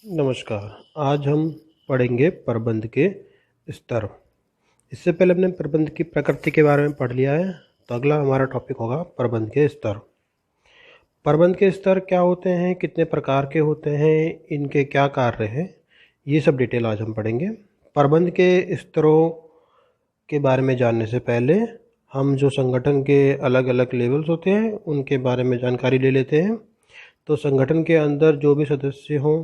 नमस्कार। आज हम पढ़ेंगे प्रबंध के स्तर। इससे पहले हमने प्रबंध की प्रकृति के बारे में पढ़ लिया है, तो अगला हमारा टॉपिक होगा प्रबंध के स्तर। प्रबंध के स्तर क्या होते हैं, कितने प्रकार के होते हैं, इनके क्या कार्य हैं, ये सब डिटेल आज हम पढ़ेंगे। प्रबंध के स्तरों के बारे में जानने से पहले हम जो संगठन के अलग अलग लेवल्स होते हैं उनके बारे में जानकारी ले लेते हैं। तो संगठन के अंदर जो भी सदस्य हों,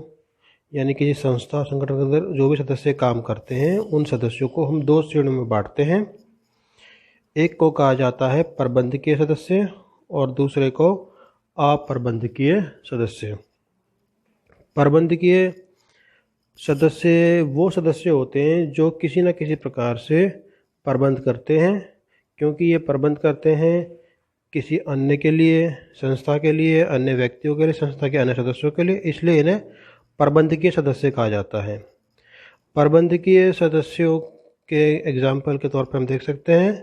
यानी कि संस्था संगठन के अंदर जो भी सदस्य काम करते हैं उन सदस्यों को हम दो श्रेणियों में बांटते हैं। एक को कहा जाता है प्रबंधकीय सदस्य और दूसरे को अप्रबंधकीय सदस्य। प्रबंधकीय सदस्य वो सदस्य होते हैं जो किसी न किसी प्रकार से प्रबंध करते हैं, क्योंकि ये प्रबंध करते हैं किसी अन्य के लिए, संस्था के लिए, अन्य व्यक्तियों के लिए, संस्था के अन्य सदस्यों के लिए, इसलिए इन्हें प्रबंधकीय सदस्य कहा जाता है। प्रबंधकीय सदस्यों के एग्जाम्पल के तौर पर हम देख सकते हैं,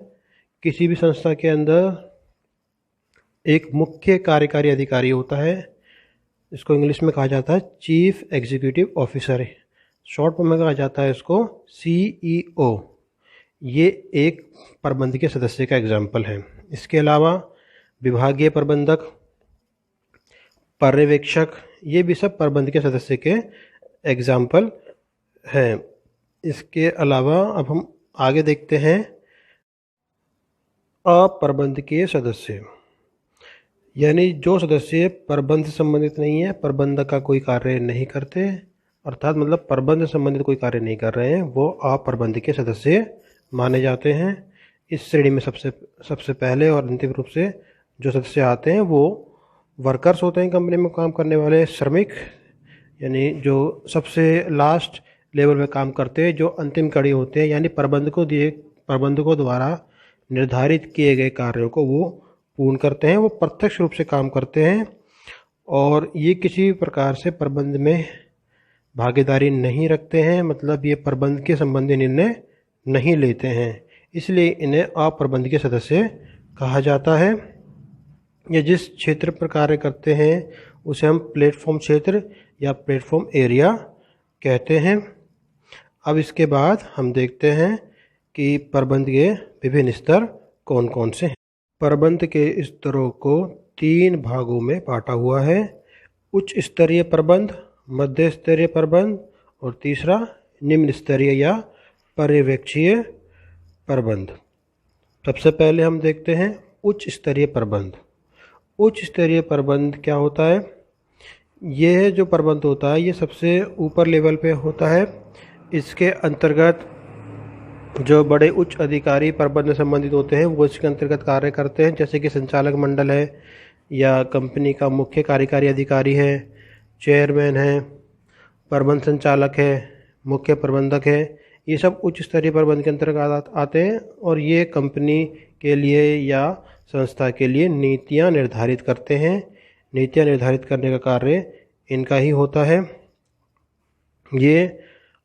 किसी भी संस्था के अंदर एक मुख्य कार्यकारी अधिकारी होता है, इसको इंग्लिश में कहा जाता है chief executive officer, short form में कहा जाता है इसको CEO। ये एक प्रबंधकीय सदस्य का एग्जाम्पल है। इसके अलावा विभागीय प्रबंधक, पर्यवेक्षक, ये भी सब प्रबंधकीय सदस्य के एग्जाम्पल हैं। इसके अलावा अब हम आगे देखते हैं अप्रबंधकीय सदस्य, यानी जो सदस्य प्रबंध से संबंधित नहीं है, प्रबंध का कोई कार्य नहीं करते, अर्थात मतलब प्रबंध से संबंधित कोई कार्य नहीं कर रहे हैं, वो अप्रबंधकीय सदस्य माने जाते हैं। इस श्रेणी में सबसे पहले और अंतिम रूप से जो सदस्य आते हैं वो वर्कर्स होते हैं, कंपनी में काम करने वाले श्रमिक, यानी जो सबसे लास्ट लेवल पे काम करते हैं, जो अंतिम कड़ी होते हैं, यानी प्रबंधकों द्वारा निर्धारित किए गए कार्यों को वो पूर्ण करते हैं, वो प्रत्यक्ष रूप से काम करते हैं और ये किसी प्रकार से प्रबंध में भागीदारी नहीं रखते हैं, मतलब ये प्रबंध के संबंधी निर्णय नहीं लेते हैं, इसलिए इन्हें अप्रबंधकीय सदस्य कहा जाता है। ये जिस क्षेत्र पर कार्य करते हैं उसे हम प्लेटफॉर्म क्षेत्र या प्लेटफॉर्म एरिया कहते हैं। अब इसके बाद हम देखते हैं कि प्रबंध के विभिन्न स्तर कौन कौन से हैं। प्रबंध के स्तरों को 3 भागों में बांटा हुआ है: उच्च स्तरीय प्रबंध, मध्य स्तरीय प्रबंध और तीसरा निम्न स्तरीय या पर्यवेक्षीय प्रबंध। सबसे पहले हम देखते हैं उच्च स्तरीय प्रबंध। उच्च स्तरीय प्रबंध क्या होता है? यह जो प्रबंध होता है ये सबसे ऊपर लेवल पे होता है। इसके अंतर्गत जो बड़े उच्च अधिकारी प्रबंध से संबंधित होते हैं वो इसके अंतर्गत कार्य करते हैं, जैसे कि संचालक मंडल है या कंपनी का मुख्य कार्यकारी अधिकारी है, चेयरमैन है, प्रबंध संचालक है, मुख्य प्रबंधक है। ये सब उच्च स्तरीय प्रबंध के अंतर्गत आते हैं और ये कंपनी के लिए या संस्था के लिए नीतियाँ निर्धारित करते हैं। नीतियाँ निर्धारित करने का कार्य इनका ही होता है। ये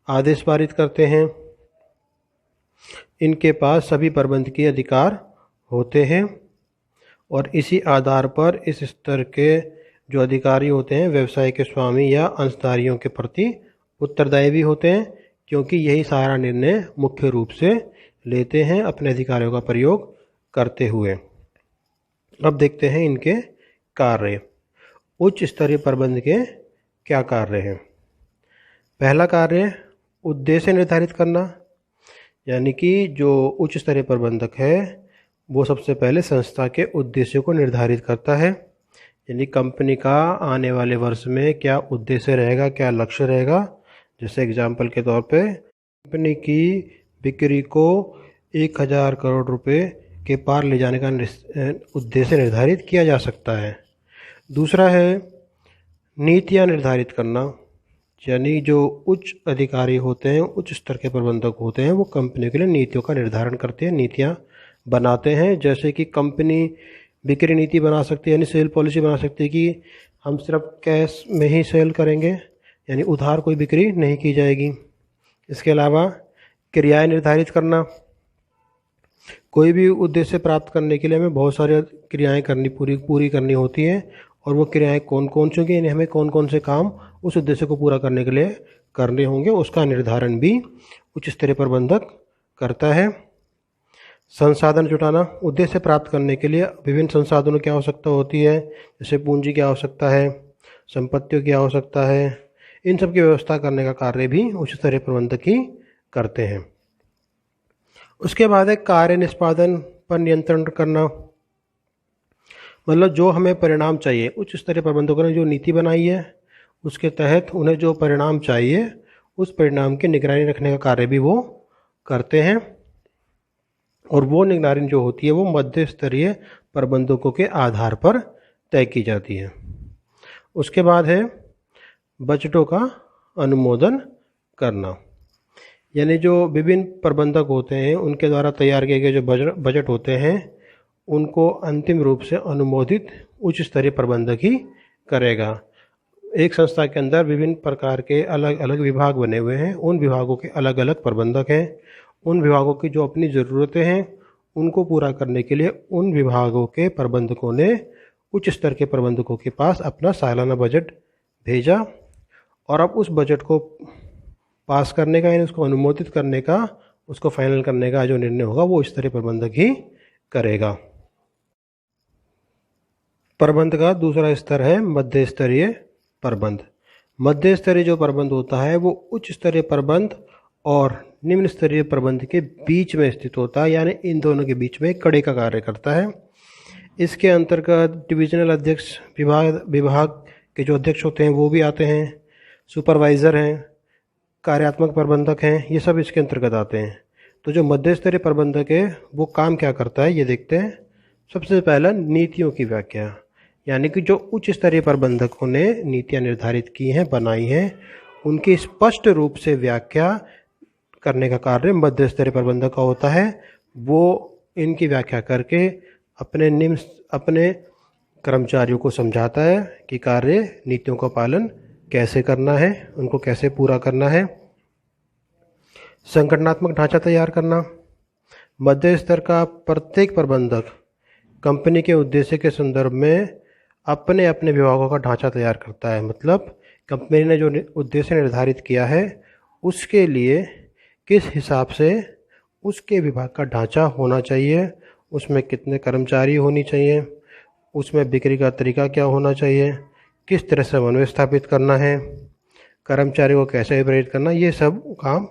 आदेश पारित करते हैं, इनके पास सभी प्रबंधकीय अधिकार होते हैं और इसी आधार पर इस स्तर के जो अधिकारी होते हैं व्यवसाय के स्वामी या अंशधारियों के प्रति उत्तरदायी भी होते हैं, क्योंकि यही सारा निर्णय मुख्य रूप से लेते हैं अपने अधिकारों का प्रयोग करते हुए। अब देखते हैं इनके कार्य। उच्च स्तरीय प्रबंध के क्या कार्य हैं? पहला कार्य उद्देश्य निर्धारित करना, यानी कि जो उच्च स्तरीय प्रबंधक है वो सबसे पहले संस्था के उद्देश्यों को निर्धारित करता है, यानी कंपनी का आने वाले वर्ष में क्या उद्देश्य रहेगा, क्या लक्ष्य रहेगा। जैसे एग्जाम्पल के तौर पे कंपनी की बिक्री को 1000 करोड़ रुपए के पार ले जाने का उद्देश्य निर्धारित किया जा सकता है। दूसरा है नीतियाँ निर्धारित करना, यानी जो उच्च अधिकारी होते हैं, उच्च स्तर के प्रबंधक होते हैं, वो कंपनी के लिए नीतियों का निर्धारण करते हैं, नीतियाँ बनाते हैं। जैसे कि कंपनी बिक्री नीति बना सकती है, यानी सेल पॉलिसी बना सकती है कि हम सिर्फ कैश में ही सेल करेंगे, यानी उधार कोई बिक्री नहीं की जाएगी। इसके अलावा क्रियाएं निर्धारित करना, कोई भी उद्देश्य प्राप्त करने के लिए हमें बहुत सारी क्रियाएं पूरी करनी होती हैं और वो क्रियाएं कौन कौन सी होंगी, यानी हमें कौन कौन से काम उस उद्देश्य को पूरा करने के लिए करने होंगे, उसका निर्धारण भी उच्च स्तरीय प्रबंधक करता है। संसाधन जुटाना, उद्देश्य प्राप्त करने के लिए विभिन्न संसाधनों की आवश्यकता होती है, जैसे पूंजी की आवश्यकता है, संपत्तियों की आवश्यकता है। इन सब की व्यवस्था करने का कार्य भी उच्च स्तरीय प्रबंधक ही करते हैं। उसके बाद है कार्य निष्पादन पर नियंत्रण करना, मतलब जो हमें परिणाम चाहिए, उच्च स्तरीय प्रबंधकों ने जो नीति बनाई है उसके तहत उन्हें जो परिणाम चाहिए उस परिणाम की निगरानी रखने का कार्य भी वो करते हैं। और वो निगरानी जो होती है वो मध्य स्तरीय प्रबंधकों के आधार पर तय की जाती है। उसके बाद है बजटों का अनुमोदन करना, यानी जो विभिन्न प्रबंधक होते हैं उनके द्वारा तैयार किए गए जो बजट होते हैं उनको अंतिम रूप से अनुमोदित उच्च स्तरीय प्रबंधक ही करेगा। एक संस्था के अंदर विभिन्न प्रकार के अलग अलग विभाग बने हुए हैं, उन विभागों के अलग अलग प्रबंधक हैं। उन विभागों की जो अपनी ज़रूरतें हैं उनको पूरा करने के लिए उन विभागों के प्रबंधकों ने उच्च स्तर के प्रबंधकों के पास अपना सालाना बजट भेजा, और अब उस बजट को पास करने का, यानी उसको अनुमोदित करने का, उसको फाइनल करने का जो निर्णय होगा वो स्तरीय प्रबंधक ही करेगा। प्रबंध का दूसरा स्तर है मध्य स्तरीय प्रबंध। मध्य स्तरीय जो प्रबंध होता है वो उच्च स्तरीय प्रबंध और निम्न स्तरीय प्रबंध के बीच में स्थित होता है, यानी इन दोनों के बीच में कड़े का कार्य करता है। इसके अंतर्गत डिविजनल अध्यक्ष, विभाग के जो अध्यक्ष होते हैं वो भी आते हैं, सुपरवाइज़र हैं, कार्यात्मक प्रबंधक हैं, ये सब इसके अंतर्गत आते हैं। तो जो मध्य स्तरीय प्रबंधक है वो काम क्या करता है ये देखते हैं। सबसे पहला नीतियों की व्याख्या, यानी कि जो उच्च स्तरीय प्रबंधकों ने नीतियाँ निर्धारित की हैं, बनाई हैं, उनकी स्पष्ट रूप से व्याख्या करने का कार्य मध्य स्तरीय प्रबंधक का होता है। वो इनकी व्याख्या करके अपने कर्मचारियों को समझाता है कि कार्य नीतियों का पालन कैसे करना है, उनको कैसे पूरा करना है। संगठनात्मक ढांचा तैयार करना, मध्य स्तर का प्रत्येक प्रबंधक कंपनी के उद्देश्य के संदर्भ में अपने अपने विभागों का ढांचा तैयार करता है। मतलब कंपनी ने जो उद्देश्य निर्धारित किया है उसके लिए किस हिसाब से उसके विभाग का ढांचा होना चाहिए, उसमें कितने कर्मचारी होनी चाहिए, उसमें बिक्री का तरीका क्या होना चाहिए, किस तरह से समन्वय स्थापित करना है, कर्मचारियों को कैसे प्रेरित करना, ये सब काम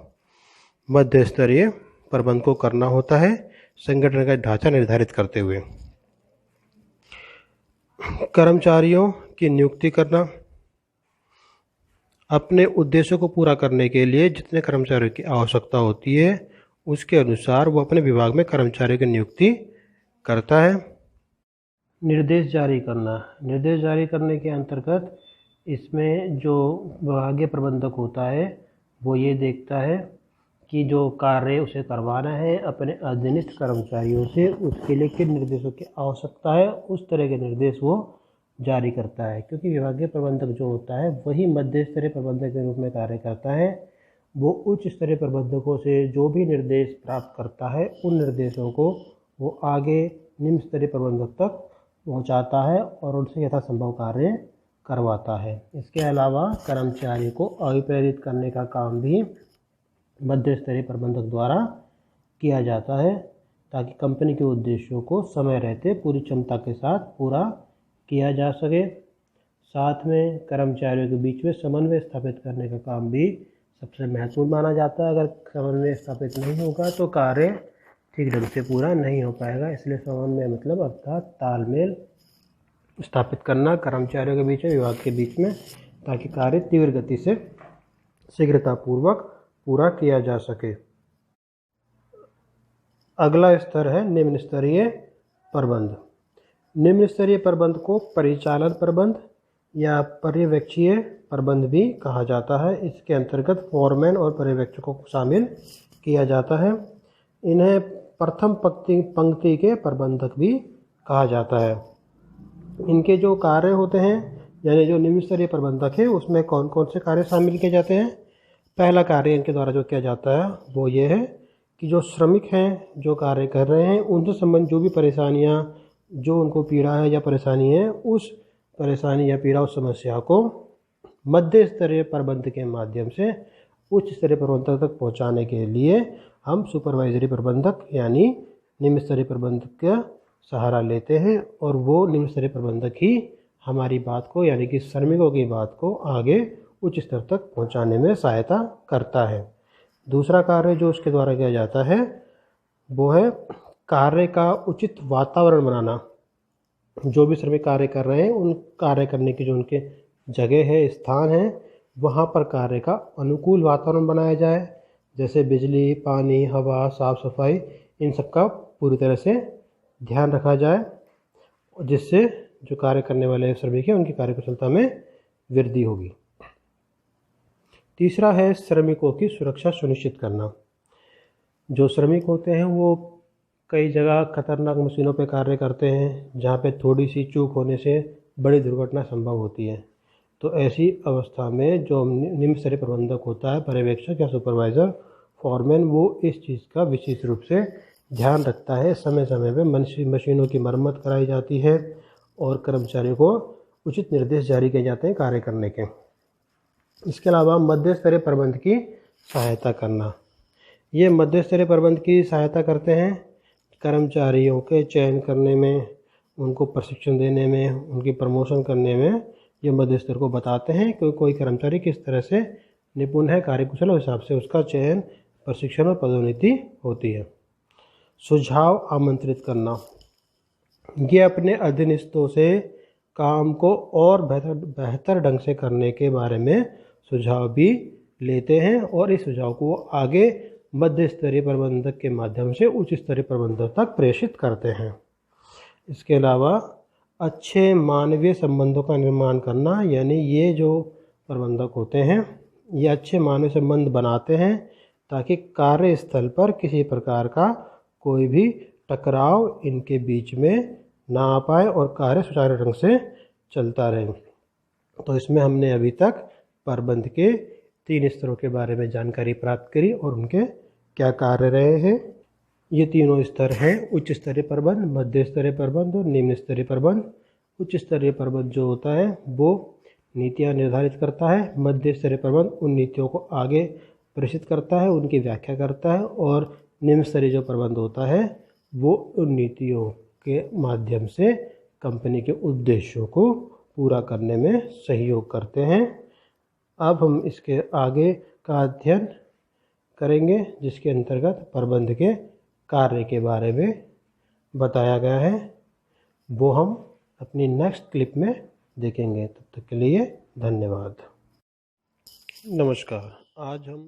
मध्य स्तरीय प्रबंध को करना होता है संगठन का ढांचा निर्धारित करते हुए। कर्मचारियों की नियुक्ति करना, अपने उद्देश्यों को पूरा करने के लिए जितने कर्मचारियों की आवश्यकता होती है उसके अनुसार वो अपने विभाग में कर्मचारियों की नियुक्ति करता है। निर्देश जारी करना, निर्देश जारी करने के अंतर्गत इसमें जो विभागीय प्रबंधक होता है वो ये देखता है कि जो कार्य उसे करवाना है अपने अधीनस्थ कर्मचारियों से, उसके लिए किन निर्देशों की आवश्यकता है, उस तरह के निर्देश वो जारी करता है। क्योंकि विभागीय प्रबंधक जो होता है वही मध्य स्तरीय प्रबंधक के रूप में कार्य करता है। वो उच्च स्तरीय प्रबंधकों से जो भी निर्देश प्राप्त करता है उन निर्देशों को वो आगे निम्न स्तरीय प्रबंधक तक पहुंचाता है और उनसे यथासंभव कार्य करवाता है। इसके अलावा कर्मचारी को अभिप्रेरित करने का काम भी मध्य स्तरीय प्रबंधक द्वारा किया जाता है ताकि कंपनी के उद्देश्यों को समय रहते पूरी क्षमता के साथ पूरा किया जा सके। साथ में कर्मचारियों के बीच में समन्वय स्थापित करने का काम भी सबसे महत्वपूर्ण माना जाता है। अगर समन्वय स्थापित नहीं होगा तो कार्य ठीक ढंग से पूरा नहीं हो पाएगा। इसलिए समन्वय मतलब अर्थात तालमेल स्थापित करना कर्मचारियों के बीच में, विभाग के बीच में, ताकि कार्य तीव्र गति से शीघ्रतापूर्वक पूरा किया जा सके। अगला स्तर है निम्न स्तरीय प्रबंध। निम्न स्तरीय प्रबंध को परिचालन प्रबंध या पर्यवेक्षीय प्रबंध भी कहा जाता है। इसके अंतर्गत फोरमैन और पर्यवेक्षकों को शामिल किया जाता है। इन्हें प्रथम पंक्ति के प्रबंधक भी कहा जाता है। इनके जो कार्य होते हैं, यानी जो निम्न स्तरीय प्रबंधक है उसमें कौन कौन से कार्य शामिल किए जाते हैं। पहला कार्य इनके द्वारा जो किया जाता है वो ये है कि जो श्रमिक हैं, जो कार्य कर रहे हैं, उनसे संबंधित जो भी परेशानियां, जो उनको पीड़ा है या परेशानी है, उस परेशानी या पीड़ा उस समस्या को मध्य स्तरीय प्रबंध के माध्यम से उच्च स्तरीय प्रबंधक तक पहुंचाने के लिए हम सुपरवाइजरी प्रबंधक यानी निम्न स्तरीय प्रबंधक का सहारा लेते हैं, और वो निम्न स्तरीय प्रबंधक ही हमारी बात को यानी कि श्रमिकों की बात को आगे उच्च स्तर तक पहुंचाने में सहायता करता है। दूसरा कार्य जो उसके द्वारा किया जाता है वो है कार्य का उचित वातावरण बनाना। जो भी श्रमिक कार्य कर रहे हैं उन कार्य करने की जो उनके जगह है, स्थान है, वहाँ पर कार्य का अनुकूल वातावरण बनाया जाए, जैसे बिजली, पानी, हवा, साफ सफाई, इन सब का पूरी तरह से ध्यान रखा जाए, जिससे जो कार्य करने वाले श्रमिक हैं उनकी कार्यकुशलता में वृद्धि होगी। तीसरा है श्रमिकों की सुरक्षा सुनिश्चित करना। जो श्रमिक होते हैं वो कई जगह खतरनाक मशीनों पर कार्य करते हैं, जहाँ पे थोड़ी सी चूक होने से बड़ी दुर्घटना संभव होती है। तो ऐसी अवस्था में जो निम्न स्तरीय प्रबंधक होता है, पर्यवेक्षक या सुपरवाइज़र, फॉरमैन, वो इस चीज़ का विशेष रूप से ध्यान रखता है। समय समय पे मशीनों की मरम्मत कराई जाती है और कर्मचारियों को उचित निर्देश जारी किए जाते हैं कार्य करने के। इसके अलावा मध्य स्तरीय प्रबंध की सहायता करना। ये मध्य स्तरीय प्रबंध की सहायता करते हैं कर्मचारियों के चयन करने में, उनको प्रशिक्षण देने में, उनकी प्रमोशन करने में। ये मध्य स्तर को बताते हैं कि कोई कर्मचारी किस तरह से निपुण है, कार्यकुशल, उस हिसाब से उसका चयन, प्रशिक्षण और पदोन्नति होती है। सुझाव आमंत्रित करना। ये अपने अधीनस्थों से काम को और बेहतर ढंग से करने के बारे में सुझाव भी लेते हैं और इस सुझाव को आगे मध्य स्तरीय प्रबंधक के माध्यम से उच्च स्तरीय प्रबंधक तक प्रेषित करते हैं। इसके अलावा अच्छे मानवीय संबंधों का निर्माण करना, यानी ये जो प्रबंधक होते हैं ये अच्छे मानवीय संबंध बनाते हैं ताकि कार्यस्थल पर किसी प्रकार का कोई भी टकराव इनके बीच में ना आ पाए और कार्य सुचारू ढंग से चलता रहे। तो इसमें हमने अभी तक प्रबंध के 3 स्तरों के बारे में जानकारी प्राप्त करी और उनके क्या कार्य रहे हैं। ये तीनों स्तर हैं उच्च स्तरीय प्रबंध, मध्य स्तरीय प्रबंध और निम्न स्तरीय प्रबंध। उच्च स्तरीय प्रबंध जो होता है वो नीतियाँ निर्धारित करता है, मध्य स्तरीय प्रबंध उन नीतियों को आगे प्रेषित करता है, उनकी व्याख्या करता है, और निम्न स्तरीय जो प्रबंध होता है वो उन नीतियों के माध्यम से कंपनी के उद्देश्यों को पूरा करने में सहयोग करते हैं। अब हम इसके आगे का अध्ययन करेंगे जिसके अंतर्गत प्रबंध के कार्य के बारे में बताया गया है, वो हम अपनी नेक्स्ट क्लिप में देखेंगे। तब तक के लिए धन्यवाद। नमस्कार। आज हम